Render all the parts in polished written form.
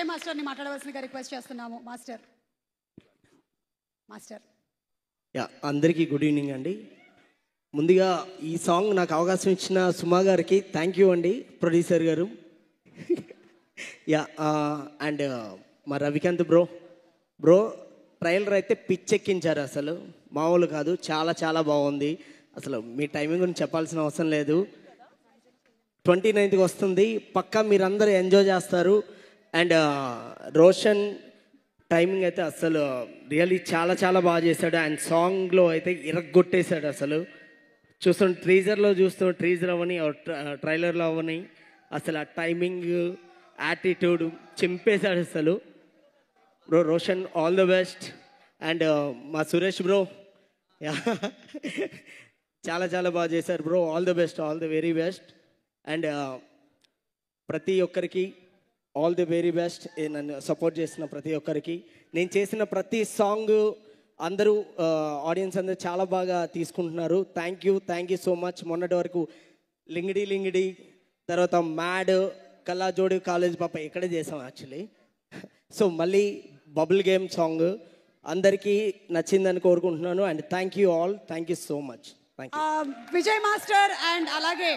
విజయ్ మాస్టర్ని మాట్లాడవలసిందిగా రిక్వెస్ట్ చేస్తున్నాము. మాస్టర్. యా, అందరికీ గుడ్ ఈవినింగ్ అండి. ముందుగా ఈ సాంగ్ నాకు అవకాశం ఇచ్చిన సుమా గారికి థ్యాంక్ యూ అండి, ప్రొడ్యూసర్ గారు. యా, అండ్ మా రవికాంత్ బ్రో ట్రైలర్ అయితే పిచ్చెక్కించారు, అసలు మామూలు కాదు, చాలా చాలా బాగుంది. అసలు మీ టైమింగ్ గురించి చెప్పాల్సిన అవసరం లేదు. 29th వస్తుంది, పక్కా మీరందరూ ఎంజాయ్ చేస్తారు. అండ్ రోషన్ టైమింగ్ అయితే అసలు రియల్లీ చాలా చాలా బాగా చేశాడు. అండ్ సాంగ్లో అయితే ఇరగ్గొట్టేశాడు. అసలు చూస్తున్న ట్రీజర్ అవని ట్రైలర్లో అవని అసలు ఆ టైమింగ్ యాటిట్యూడ్ చింపేశాడు అసలు. Roshan all the best. And మా సురేష్ బ్రో చాలా చాలా బాగా చేశారు bro, all the best, all the very best. And ప్రతి ఒక్కరికి ఆల్ ది వెరీ బెస్ట్. నన్ను సపోర్ట్ చేసిన ప్రతి ఒక్కరికి, నేను చేసిన ప్రతి సాంగ్ అందరూ ఆడియన్స్ అందరూ చాలా బాగా తీసుకుంటున్నారు. Thank you so much. మొన్నటి వరకు లింగిడి తర్వాత మ్యాడ్ కల్లాజోడి కాలేజ్ పాప ఇక్కడే చేసాం యాక్చువల్లీ. సో మళ్ళీ బబుల్ గేమ్ సాంగ్ అందరికీ నచ్చిందని కోరుకుంటున్నాను. And thank you all, thank you so much. Vijay master and అలాగే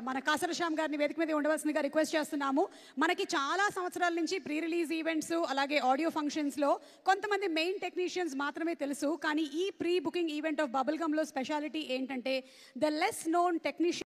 మన కాసర శ్యామ్ గారిని వేదిక మీద ఉండవలసిందిగా రిక్వెస్ట్ చేస్తున్నాము. మనకి చాలా సంవత్సరాల నుంచి ప్రీ రిలీజ్ ఈవెంట్స్ అలాగే ఆడియో ఫంక్షన్స్లో కొంతమంది మెయిన్ టెక్నీషియన్స్ మాత్రమే తెలుసు. కానీ ఈ pre booking event of bubble గమ్లో స్పెషాలిటీ ఏంటంటే ద లెస్ నోన్ టెక్నీషియన్